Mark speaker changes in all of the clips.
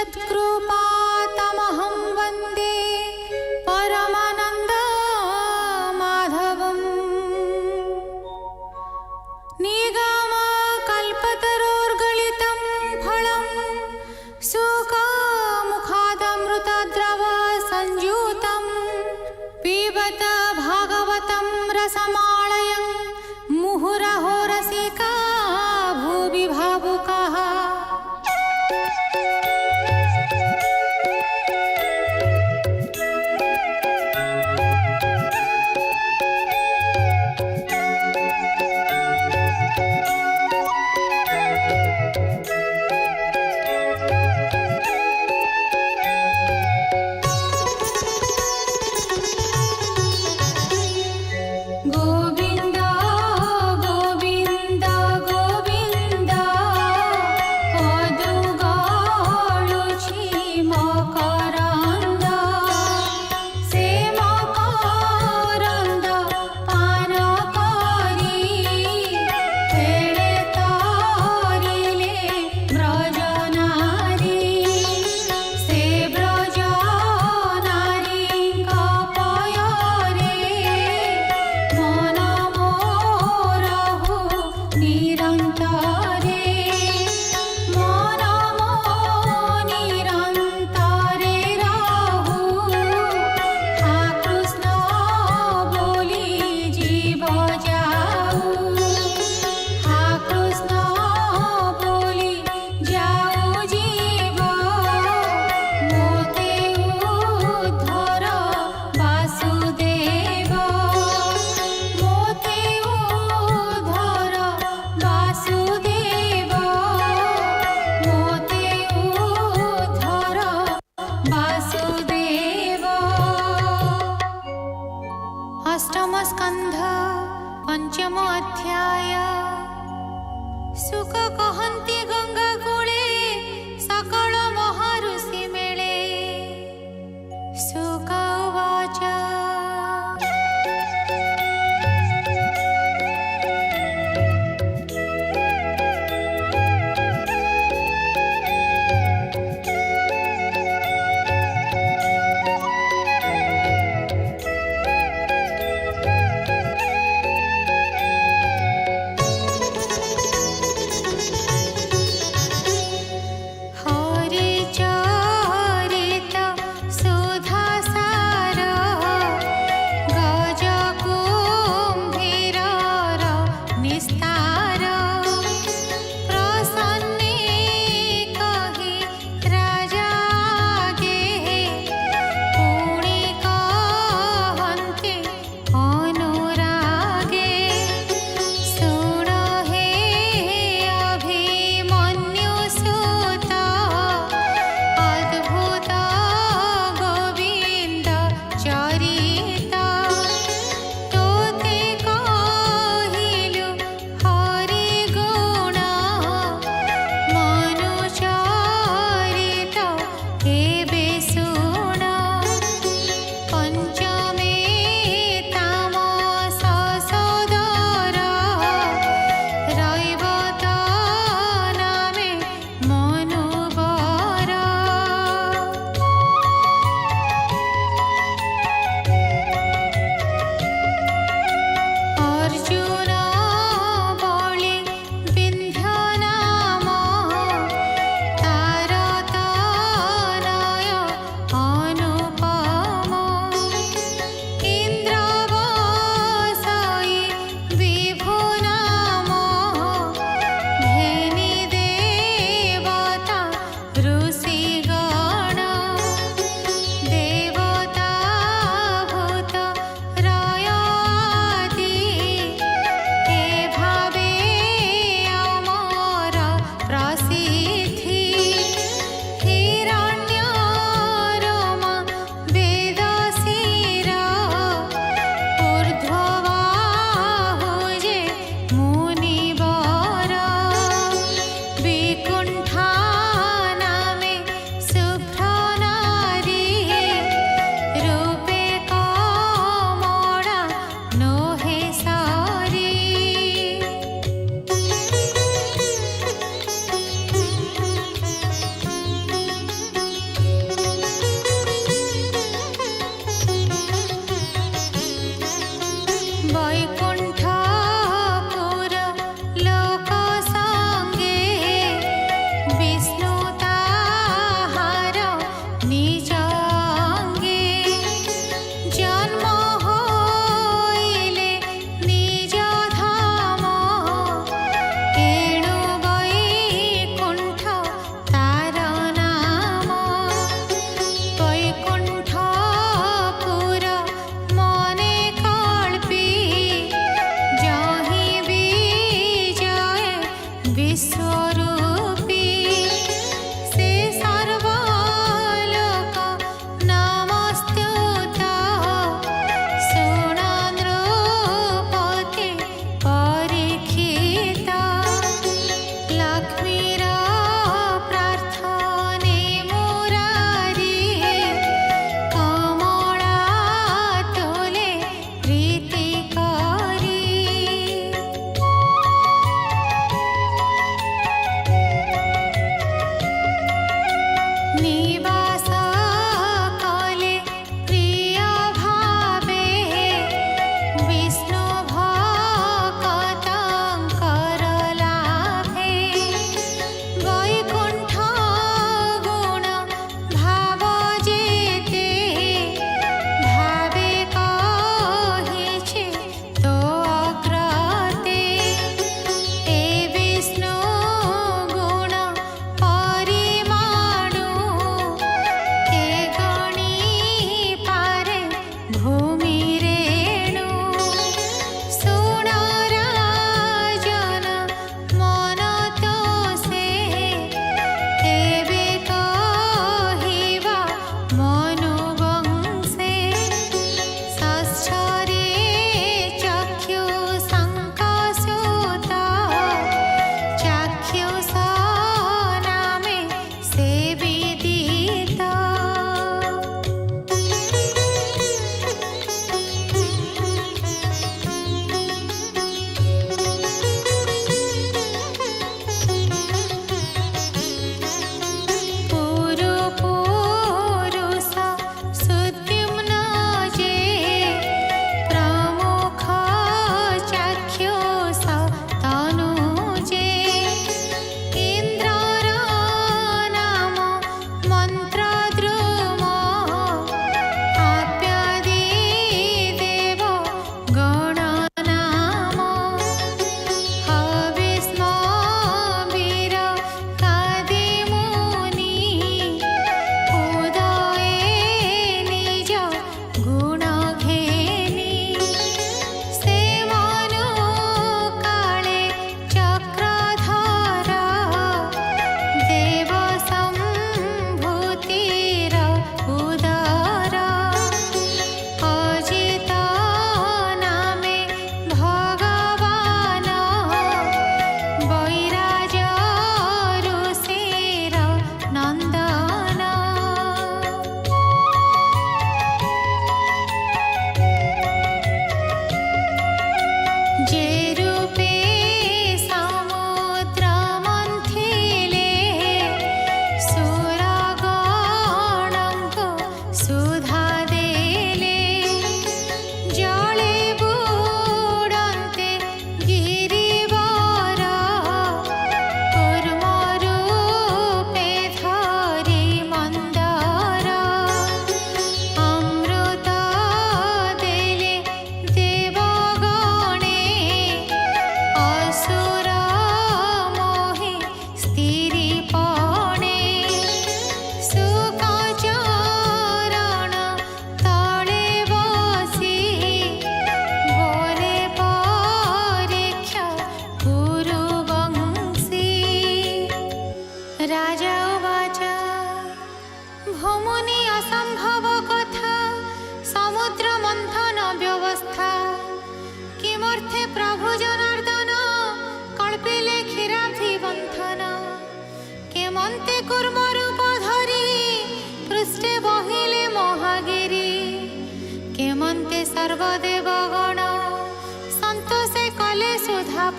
Speaker 1: यत्कृपातमहं वन्दे परमानन्दमाधवम्। निगमकल्पतरोर्गलितं फलं सुखमुखादमृतद्रव संयुतं पिबत भागवतं रसमालयं मुहुरहो रसिका भुवि भावुकाः। गोविन्द गोविन्द गोविन्द पदुगाळुछि मकरन्द से मकरन्द पान करि खेळे तारिले ब्रजनारी से ब्रजनारीଙ୍କ पୟରେ मन मोरहु निरन्तरे मन निरन्तरे रहु हा कृष्ण बोली जीव जाऊ हा कृष्ण बोली जाऊ जीव मोते उद्धर वासुदेव मोते उद्धर वासुदेव मोते उद्धर वासुदेव। अष्टम स्कंध पंचम अध्याय। सुख कहन्ति गंगा कूले सकल महाऋषि मेळे सुख उवाच हरि चरित सुधासार गजकुम्भीरर निस्तार प्रसन्ने कहि राजा गे पुणि कहन्ति अनुरागे सुण हे अभिमन्यु सुत अद्भुत गोविन्द चरित तोते कहिलु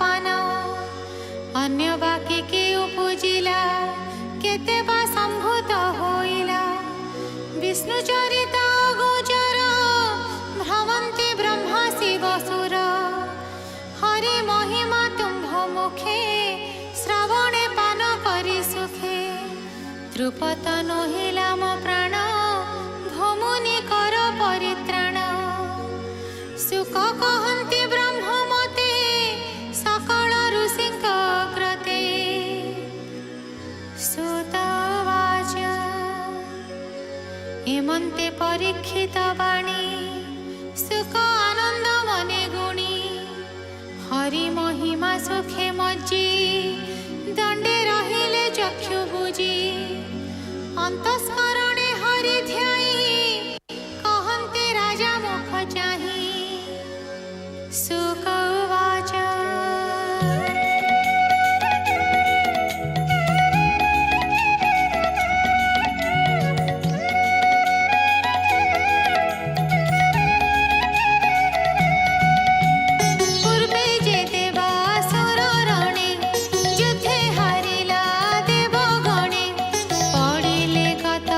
Speaker 1: पान अन्य बाकी के उपजिला केते बा संभूत होइला विष्णु चरित गोचर भ्रमन्ति ब्रह्मा शिव सुर हरि महिमा तुम्भ मुखे श्रवणे पान करि सुखे द्रुपद नहिला मो प्राण भमुनि कर परित्राण सुख कहन्ति ब्रह्म मते सकल ऋषिक कृते सुतवाच हेमन्ते परीक्षित वाणी सुख आनंद मने गुणी हरि महिमा सुखे मज्जी दंडे रहिले चक्षु बुझी अंतस्करणे हरि ध्याई कहन्ते राजा मुख चाही सुख उवाच पूर्वे जे देवासुर रणे युद्धे हारिला देवगणे पडिले कत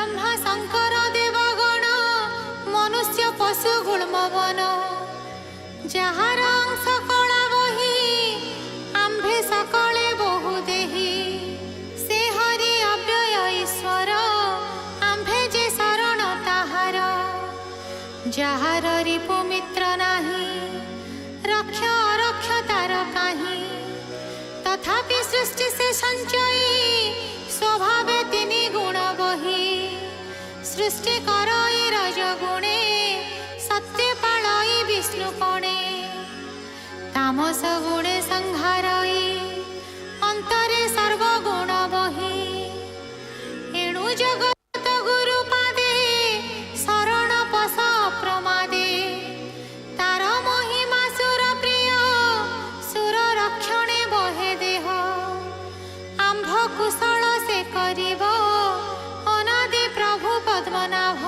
Speaker 1: ब्रह्मा शंकर देवगण मनुष्य पशु गुल्मवन ଯାହାର ଅଂଶ କଳା ବହି ଆମ୍ଭେ ସକଳେ ବହୁ ଦେହି ସେ ହରି ଅବ୍ୟୟ ଈଶ୍ୱର ଆମ୍ଭେ ଯେ ଶରଣ ତାହାର ଯାହାର ରିପୁ ମିତ୍ର ନାହିଁ ରକ୍ଷ ଅରକ୍ଷ ତାର କାହିଁ ତଥାପି ସୃଷ୍ଟି ସେ ସଞ୍ଚୟୀ ସ୍ୱଭାବେ ତିନି ଗୁଣ ବହି ସୃଷ୍ଟି କରଇ ରଜ ଗୁଣେ सत्य पाळई विष्णुपणे तामस गुणे संहारई अंतरे सर्वगुण बही एणु जगत गुरु पादे शरण पस प्रमादे तार महिमा सुर प्रिय सुर रक्षणे बहे देह आंभ कुशल से करिब अनादि प्रभु पद्मनाभ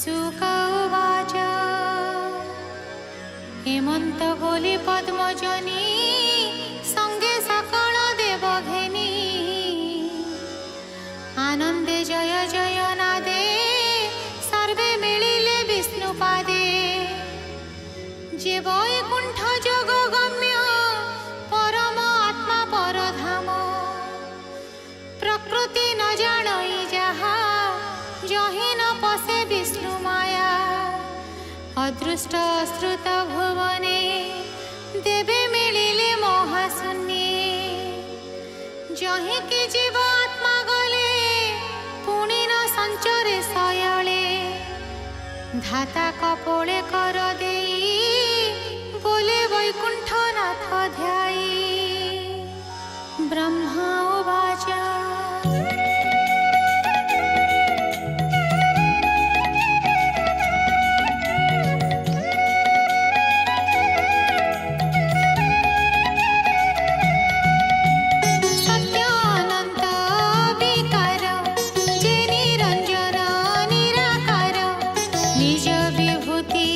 Speaker 1: सुख उवाच हेमंत बोली पद्मजनी संगे सकल देव घेनी आनंदे जय जय नादे सर्वे मिलिले विष्णुपादे जे वैकुंठ जोग गम्य परम आत्मा परधाम प्रकृति न जानई जहा जहि न पसे विष्णु माया अदृष्ट श्रुत भुवने देवे मिलिले महाशून्ये जहि कि जीव आत्मा गले पुणी न संचरे सयले धाता कपोले कर देई बोले वैकुंठ नाथ ध्याई ब्रह्मा उवाच निज विभूति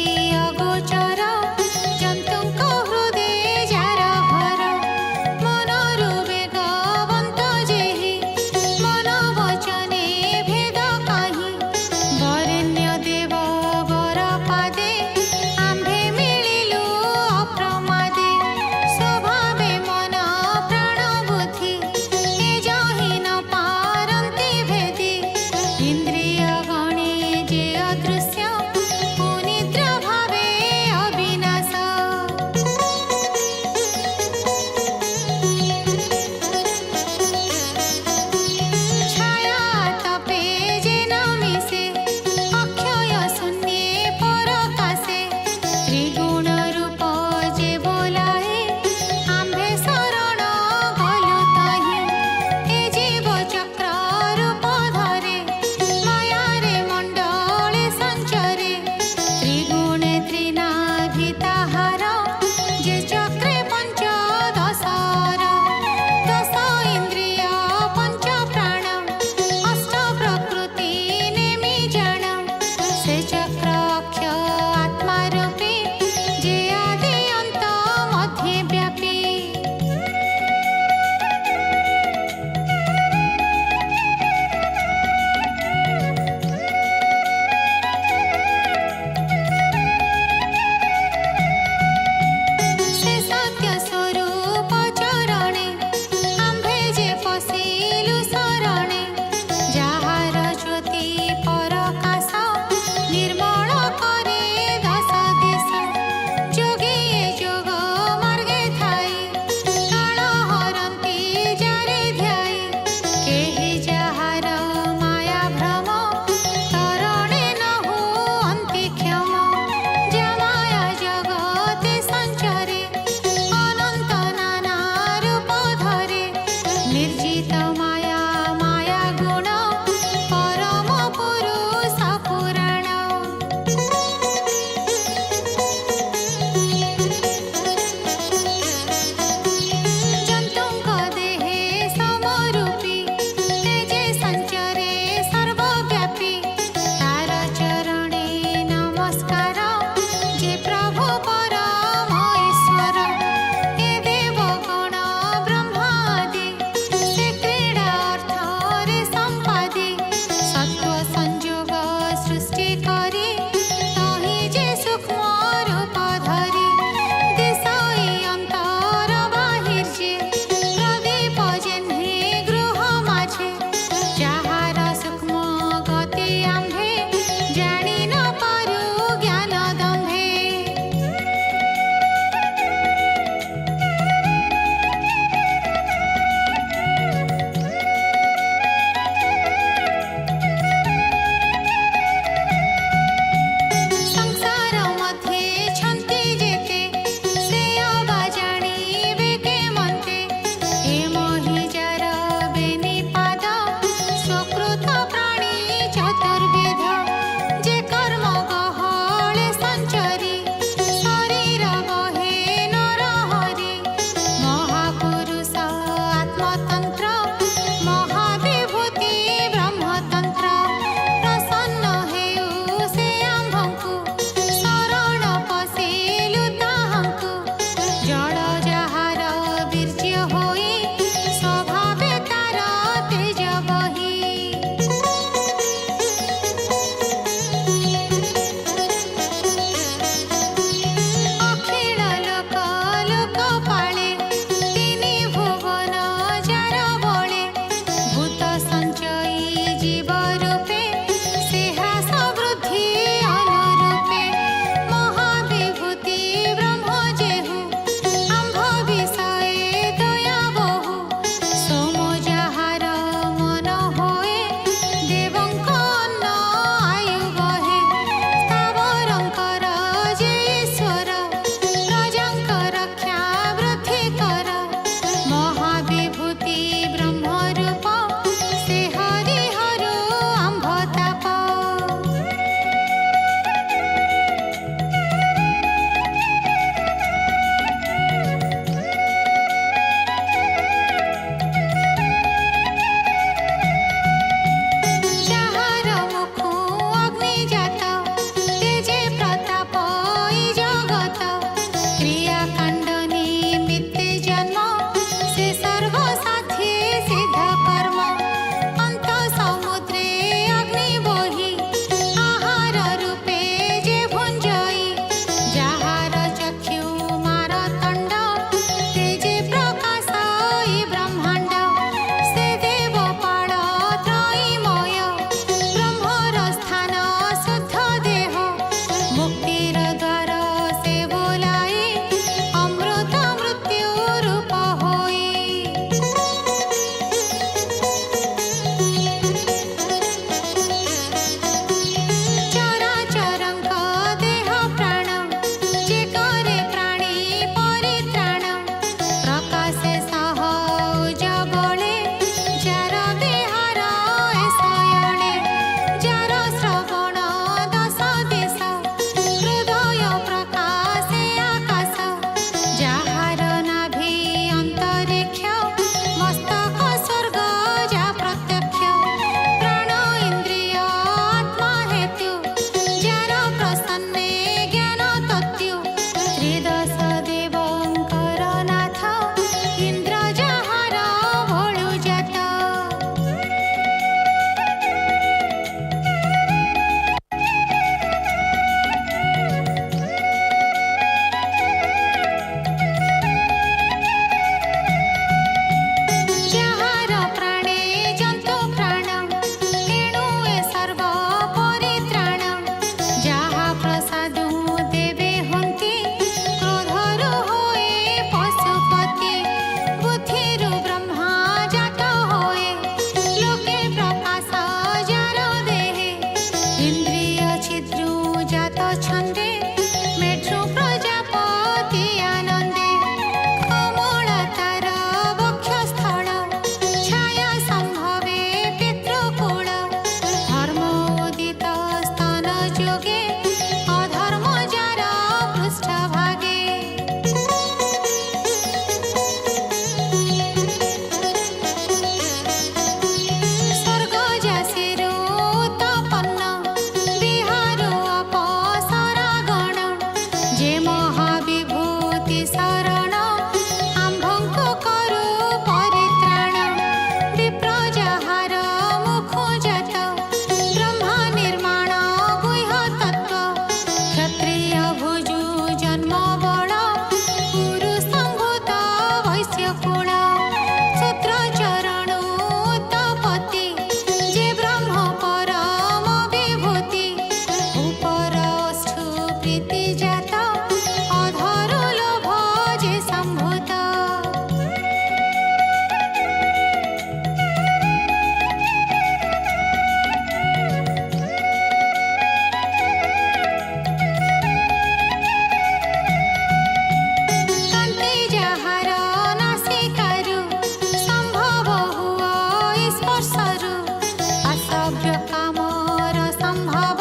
Speaker 1: द्रव्य कामर संभव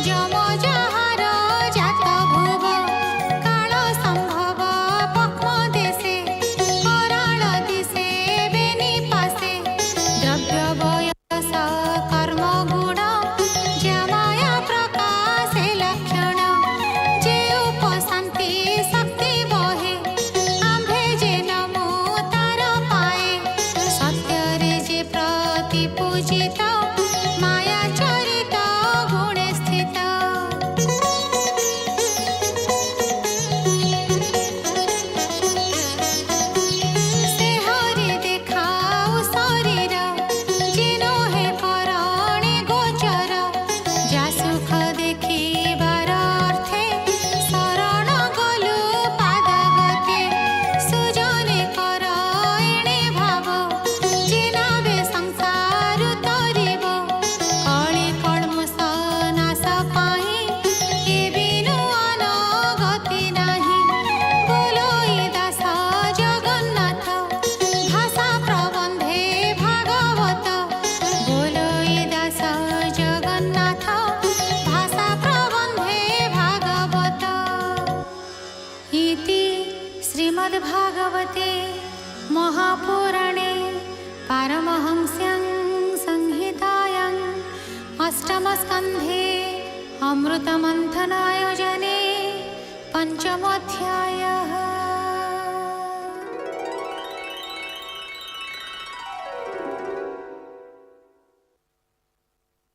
Speaker 1: जम जाहार जात भुव काल संभव पक्म देशे कराल दिशे बेनी पासे द्रव्य बयस कर्म गुण जमाया प्रकाशे लक्षण जे उपशांति शक्ति बहे आंभे जे नमो तार पाए सत्य रे जे प्रति पूजित माया चरित गुणे स्थित से हरि देखाऊ शरीर जिनो हे करणे गोचर जा सुख देखिबार अर्थे शरण गलु पादगते सुजने कर एणे भाव जिनाबे संसार तरिब कଳି कल्मष नाश पाहि ए बिनु अनगति नाही बोलोई दास जगन्नाथ भाषा प्रबंधे भागवत बोलोई दास जगन्नाथ भाषा प्रबंधे भागवत इति श्रीमद्भागवते महापुराणे पारमहंस्यां संहितायां अष्टमस्कन्धे अमृतमन्थनायोजने पञ्चमोऽध्यायः।